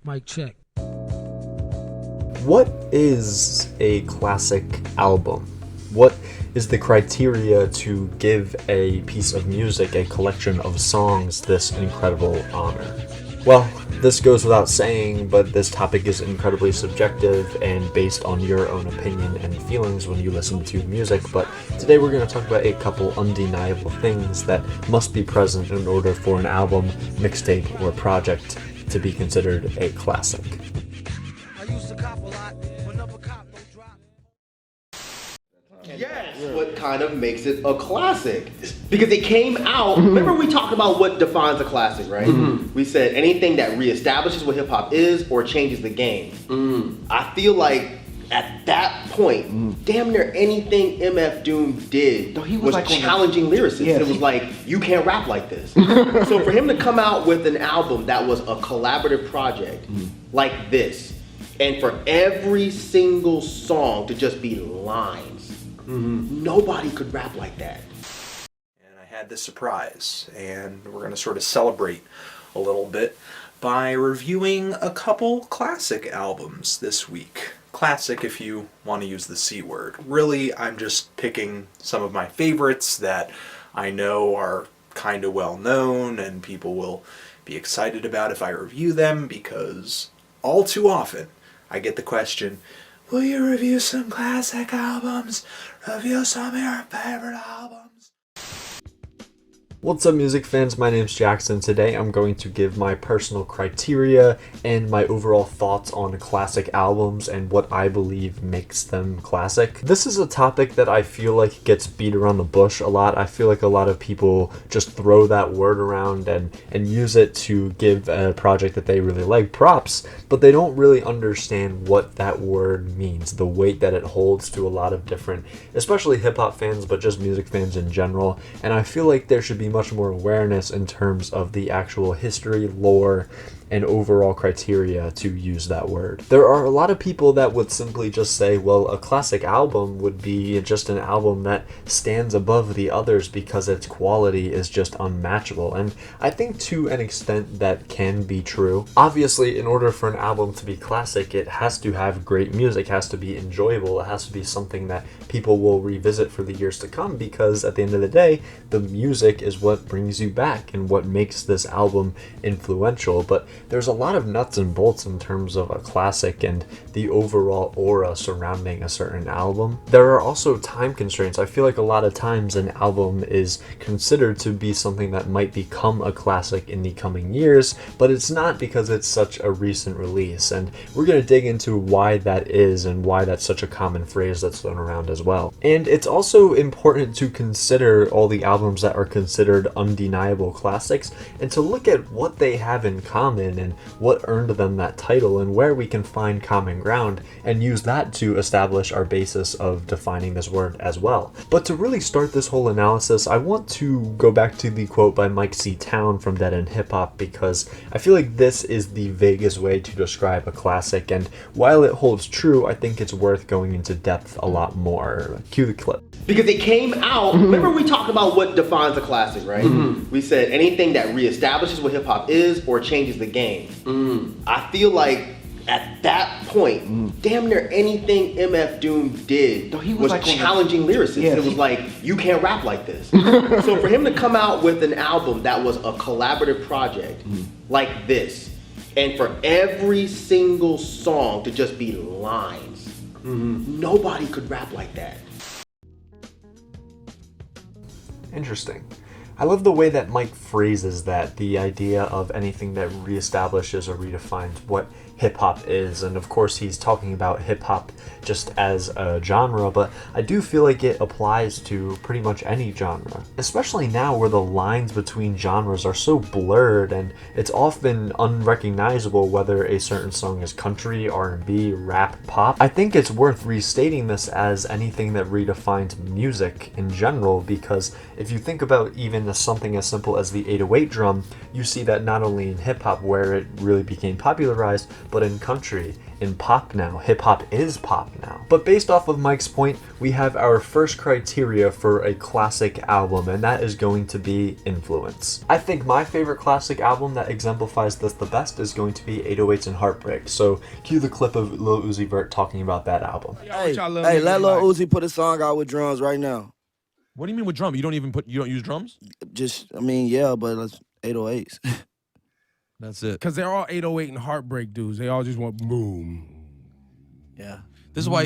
Mic check. What is a classic album? What is the criteria to give a piece of music, a collection of songs, this incredible honor? Well, this goes without saying, but this topic is incredibly subjective and based on your own opinion and feelings when you listen to music, but today we're going to talk about a couple undeniable things that must be present in order for an album, mixtape, or project to be considered a classic. Yes, what kind of makes it a classic? Because it came out, remember we talked about what defines a classic, right? We said anything that reestablishes what hip hop is or changes the game. I feel like at that point, damn near anything MF Doom did was like challenging lyricists. It was like, you can't rap like this. So for him to come out with an album that was a collaborative project like this, and for every single song to just be lines, nobody could rap like that. And I had this surprise, and we're going to sort of celebrate a little bit by reviewing a couple classic albums this week. Classic if you want to use the C word. Really, I'm just picking some of my favorites that I know are kind of well known and people will be excited about if I review them, because all too often I get the question, will you review some classic albums? Review some of your favorite albums. What's up, music fans? My name's Jackson. Today I'm going to give my personal criteria and my overall thoughts on classic albums and what I believe makes them classic. This is a topic that I feel like gets beat around the bush a lot. I feel like a lot of people just throw that word around and use it to give a project that they really like props, but they don't really understand what that word means, the weight that it holds to a lot of different, especially hip-hop fans, but just music fans in general. And I feel like there should be much more awareness in terms of the actual history, lore, and overall criteria to use that word. There are a lot of people that would simply just say, well, a classic album would be just an album that stands above the others because its quality is just unmatchable. And I think to an extent that can be true. Obviously, in order for an album to be classic, it has to have great music, has to be enjoyable, it has to be something that people will revisit for the years to come, because at the end of the day, the music is what brings you back and what makes this album influential. But there's a lot of nuts and bolts in terms of a classic and the overall aura surrounding a certain album. There are also time constraints. I feel like a lot of times an album is considered to be something that might become a classic in the coming years, but it's not because it's such a recent release. And we're going to dig into why that is and why that's such a common phrase that's thrown around as well. And it's also important to consider all the albums that are considered undeniable classics and to look at what they have in common and what earned them that title and where we can find common ground, and use that to establish our basis of defining this word as well. But to really start this whole analysis, I want to go back to the quote by Mike C. Town from Dead End Hip Hop, because I feel like this is the vaguest way to describe a classic, and while it holds true, I think it's worth going into depth a lot more. Cue the clip. Because it came out, remember we talked about what defines a classic, right? We said anything that reestablishes what hip hop is or changes the game. I feel like at that point, damn near anything MF Doom did was challenging lyricists. It was like, you can't rap like this. So for him to come out with an album that was a collaborative project like this, and for every single song to just be lines, nobody could rap like that. Interesting. I love the way that Mike phrases that, the idea of anything that reestablishes or redefines what hip-hop is. And of course he's talking about hip-hop just as a genre, but I do feel like it applies to pretty much any genre, especially now where the lines between genres are so blurred and it's often unrecognizable whether a certain song is country, R&B, rap, pop. I think it's worth restating this as anything that redefines music in general, because if you think about even something as simple as the 808 drum, you see that not only in hip-hop where it really became popularized, but in country, in pop now. Hip hop is pop now. But based off of Mike's point, we have our first criteria for a classic album, and that is going to be influence. I think my favorite classic album that exemplifies this the best is going to be 808s and Heartbreak. So cue the clip of Lil Uzi Vert talking about that album. Hey, let Lil Uzi put a song out with drums right now. What do you mean with drum? You don't use drums? Yeah, but it's 808s. That's it. Because they're all 808 and Heartbreak dudes. They all just want boom. Yeah. This is why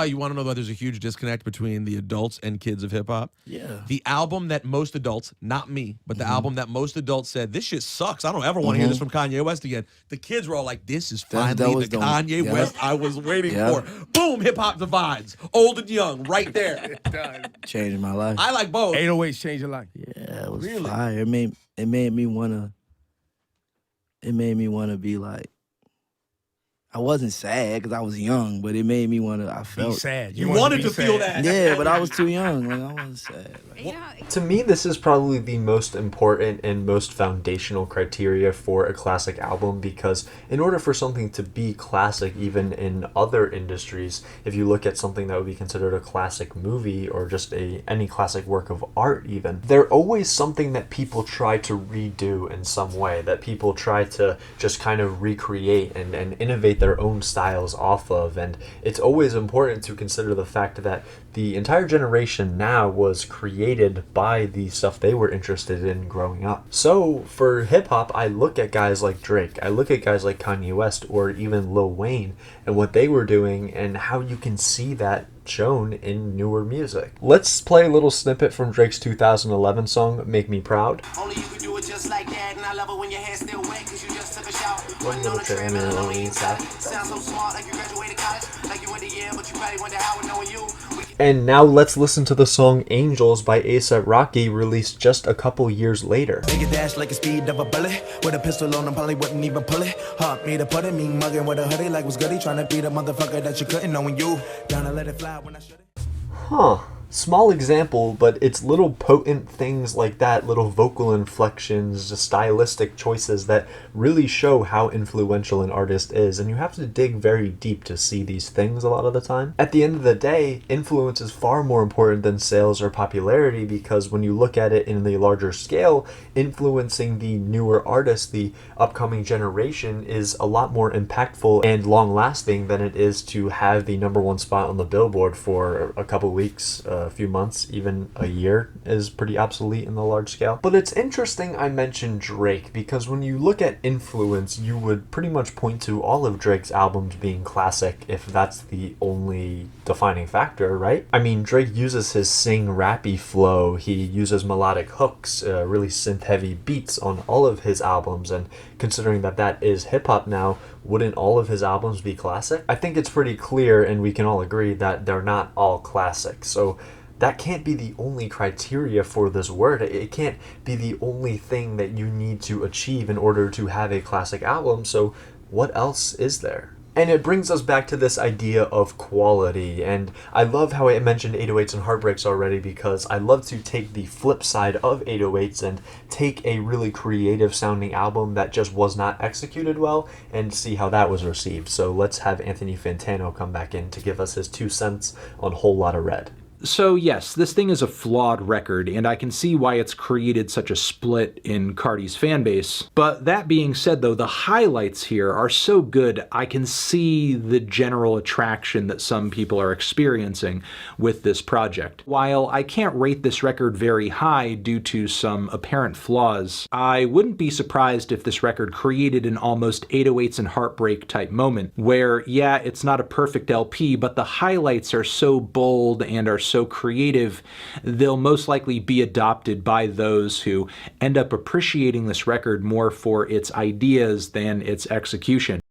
you want to know that there's a huge disconnect between the adults and kids of hip hop. Yeah. The album that most adults, not me, but the album that most adults said, this shit sucks. I don't ever want to hear this from Kanye West again. The kids were all like, this is finally the Kanye West I was waiting for. Boom, hip hop divides. Old and young, right there. Changing my life. I like both. 808s changed your life. Yeah, it was fire. It made me wanna be like, I wasn't sad because I was young, but it made me I felt Be sad. You wanted to feel that. Yeah, but I was too young. Like, I wasn't sad. To me, this is probably the most important and most foundational criteria for a classic album, because in order for something to be classic, even in other industries, if you look at something that would be considered a classic movie or just any classic work of art even, they're always something that people try to redo in some way, that people try to just kind of recreate and innovate their own styles off of. And it's always important to consider the fact that the entire generation now was created by the stuff they were interested in growing up. So for hip hop, I look at guys like Drake, I look at guys like Kanye West, or even Lil Wayne, and what they were doing and how you can see that shown in newer music. Let's play a little snippet from Drake's 2011 song, Make Me Proud. Only you can do it just like that, and I love it when your hair's still wet because you just took a shower. One little trim and only inside. Sounds so smart, like you graduated college, like you went to Yale, but you probably went to Howard knowing you. And now let's listen to the song Angels by A$AP Rocky, released just a couple years later. Make it dash like a speed of a bullet. With a pistol on him, probably wouldn't even pull it. Hard me to put it, me mugging with a hoodie like was goody. Trying to beat a motherfucker that you couldn't, knowing you. Down to let it fly when I should. Huh. Small example, but it's little potent things like that, little vocal inflections, stylistic choices that really show how influential an artist is, and you have to dig very deep to see these things a lot of the time. At the end of the day, influence is far more important than sales or popularity, because when you look at it in the larger scale, influencing the newer artists, the upcoming generation, is a lot more impactful and long-lasting than it is to have the #1 spot on the Billboard for a couple weeks, a few months, even a year is pretty obsolete in the large scale. But it's interesting I mentioned Drake, because when you look at influence, you would pretty much point to all of Drake's albums being classic if that's the only defining factor, right? I mean, Drake uses his rappy flow, he uses melodic hooks, really synth-heavy beats on all of his albums, and considering that that is hip-hop now, wouldn't all of his albums be classic? I think it's pretty clear, and we can all agree that they're not all classic. So that can't be the only criteria for this word. It can't be the only thing that you need to achieve in order to have a classic album. So what else is there? And it brings us back to this idea of quality, and I love how I mentioned 808s and Heartbreaks already, because I love to take the flip side of 808s and take a really creative sounding album that just was not executed well and see how that was received. So let's have Anthony Fantano come back in to give us his 2 cents on Whole Lotta Red. So yes, this thing is a flawed record, and I can see why it's created such a split in Cardi's fan base. But that being said though, the highlights here are so good, I can see the general attraction that some people are experiencing with this project. While I can't rate this record very high due to some apparent flaws, I wouldn't be surprised if this record created an almost 808s and Heartbreak type moment, where yeah, it's not a perfect LP, but the highlights are so bold and are so creative, they'll most likely be adopted by those who end up appreciating this record more for its ideas than its execution.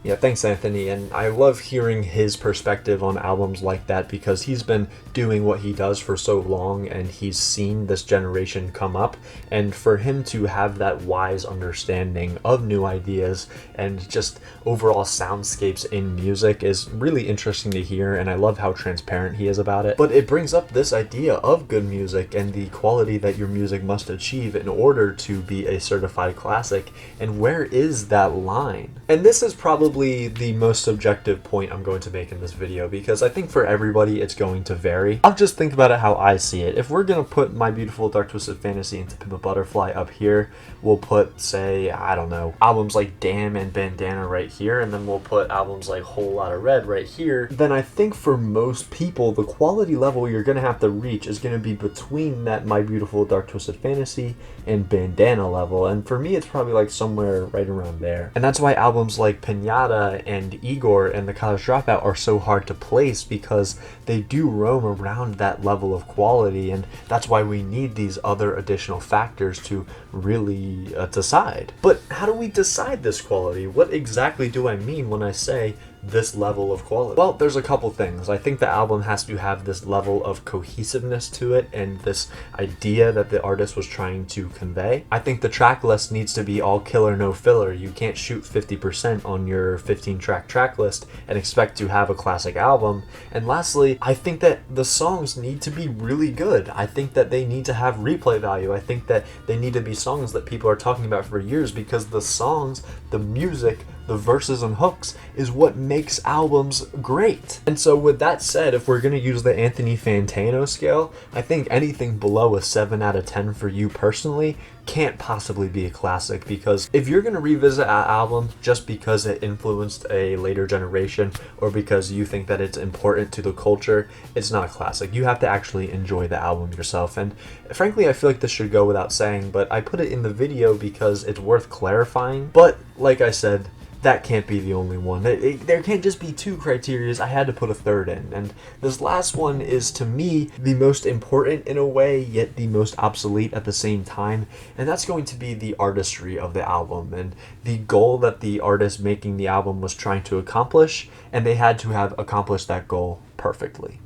Yeah, thanks, Anthony. And I love hearing his perspective on albums like that because he's been doing what he does for so long and he's seen this generation come up. And for him to have that wise understanding of new ideas and just overall soundscapes in music is really interesting to hear. And I love how transparent he is about it. But it brings up this idea of good music and the quality that your music must achieve in order to be a certified classic. And where is that line? And this is probably the most subjective point I'm going to make in this video because I think for everybody it's going to vary. I'll just think about it how I see it. If we're going to put My Beautiful Dark Twisted Fantasy and To Pimp a Butterfly up here, we'll put, say, I don't know, albums like Damn and Bandana right here, and then we'll put albums like Whole Lotta Red right here, then I think for most people the quality level you're going to have to reach is going to be between that My Beautiful Dark Twisted Fantasy and Bandana level, and for me it's probably like somewhere right around there. And that's why albums like Pinata and Igor and The College Dropout are so hard to place because they do roam around that level of quality, and that's why we need these other additional factors to really decide. But how do we decide this quality? What exactly do I mean when I say this level of quality? Well, there's a couple things. I think the album has to have this level of cohesiveness to it and this idea that the artist was trying to convey. I think the track list needs to be all killer, no filler. You can't shoot 50% on your 15-track track list and expect to have a classic album. And lastly, I think that the songs need to be really good. I think that they need to have replay value. I think that they need to be songs that people are talking about for years because the songs, the music, the verses and hooks is what makes albums great. And so with that said, if we're going to use the Anthony Fantano scale, I think anything below a 7 out of 10 for you personally can't possibly be a classic, because if you're going to revisit an album just because it influenced a later generation or because you think that it's important to the culture, it's not a classic. You have to actually enjoy the album yourself. And frankly, I feel like this should go without saying, but I put it in the video because it's worth clarifying. But like I said, that can't be the only one. There can't just be two criterias. I had to put a third in. And this last one is, to me, the most important in a way, yet the most obsolete at the same time. And that's going to be the artistry of the album and the goal that the artist making the album was trying to accomplish. And they had to have accomplished that goal perfectly.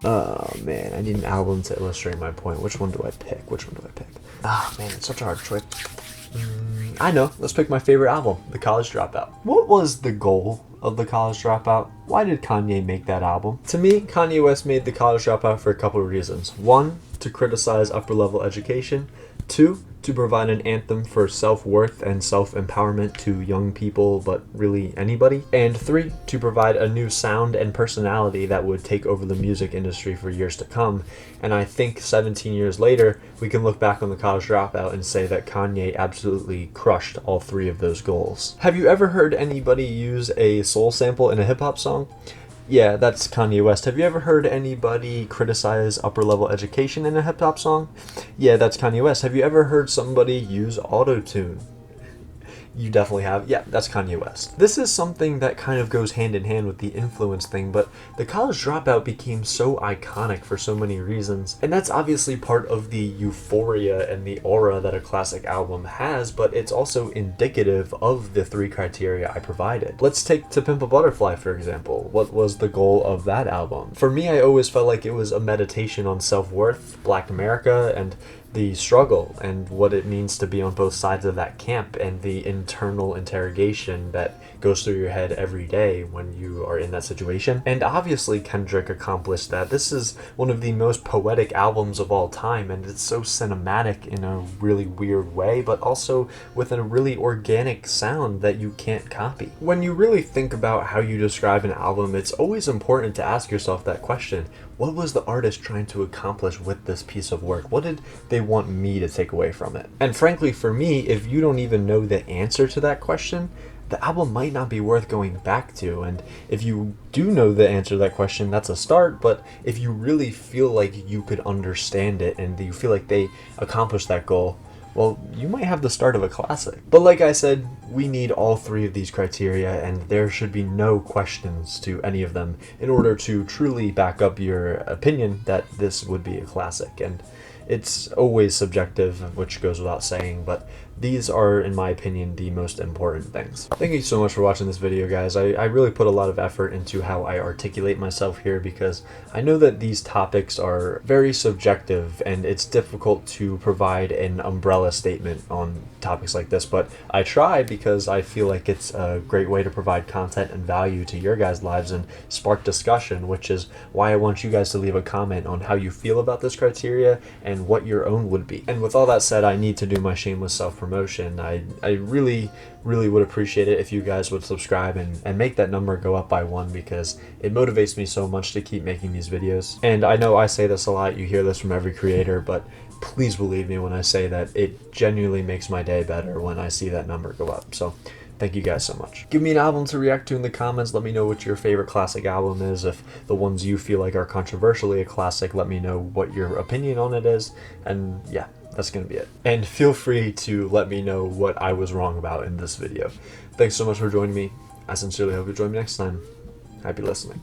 Oh man, I need an album to illustrate my point. Which one do I pick? Ah man, it's such a hard choice. I know, let's pick my favorite album, The College Dropout. What was the goal of The College Dropout? Why did Kanye make that album? To me, Kanye West made The College Dropout for a couple of reasons. 1, to criticize upper level education. 2, to provide an anthem for self-worth and self-empowerment to young people, but really anybody. And 3, to provide a new sound and personality that would take over the music industry for years to come. And I think 17 years later, we can look back on The College Dropout and say that Kanye absolutely crushed all 3 of those goals. Have you ever heard anybody use a soul sample in a hip-hop song? Yeah, that's Kanye West. Have you ever heard anybody criticize upper-level education in a hip-hop song? Yeah, that's Kanye West. Have you ever heard somebody use auto-tune? You definitely have. Yeah, that's Kanye West. This is something that kind of goes hand in hand with the influence thing, but The College Dropout became so iconic for so many reasons, and that's obviously part of the euphoria and the aura that a classic album has, but it's also indicative of the 3 criteria I provided. Let's take To Pimp a Butterfly, for example. What was the goal of that album? For me, I always felt like it was a meditation on self-worth, Black America, and the struggle and what it means to be on both sides of that camp and the internal interrogation that goes through your head every day when you are in that situation. And obviously Kendrick accomplished that. This is one of the most poetic albums of all time, and it's so cinematic in a really weird way, but also with a really organic sound that you can't copy. When you really think about how you describe an album, it's always important to ask yourself that question. What was the artist trying to accomplish with this piece of work? What did they want me to take away from it? And frankly, for me, if you don't even know the answer to that question, the album might not be worth going back to. And if you do know the answer to that question, that's a start. But if you really feel like you could understand it and you feel like they accomplished that goal, well, you might have the start of a classic. But like I said, we need all 3 of these criteria, and there should be no questions to any of them in order to truly back up your opinion that this would be a classic. And it's always subjective, which goes without saying, but these are, in my opinion, the most important things. Thank you so much for watching this video, guys. I really put a lot of effort into how I articulate myself here because I know that these topics are very subjective and it's difficult to provide an umbrella statement on topics like this, but I try because I feel like it's a great way to provide content and value to your guys' lives and spark discussion, which is why I want you guys to leave a comment on how you feel about this criteria and what your own would be. And with all that said, I need to do my shameless self-promotion. I really would appreciate it if you guys would subscribe and make that number go up by 1 because it motivates me so much to keep making these videos. And I know I say this a lot, you hear this from every creator, but please believe me when I say that it genuinely makes my day better when I see that number go up. So thank you guys so much. Give me an album to react to in the comments. Let me know what your favorite classic album is. If the ones you feel like are controversially a classic, let me know what your opinion on it is. And yeah, that's gonna be it. And feel free to let me know what I was wrong about in this video. Thanks so much for joining me. I sincerely hope you join me next time. Happy listening.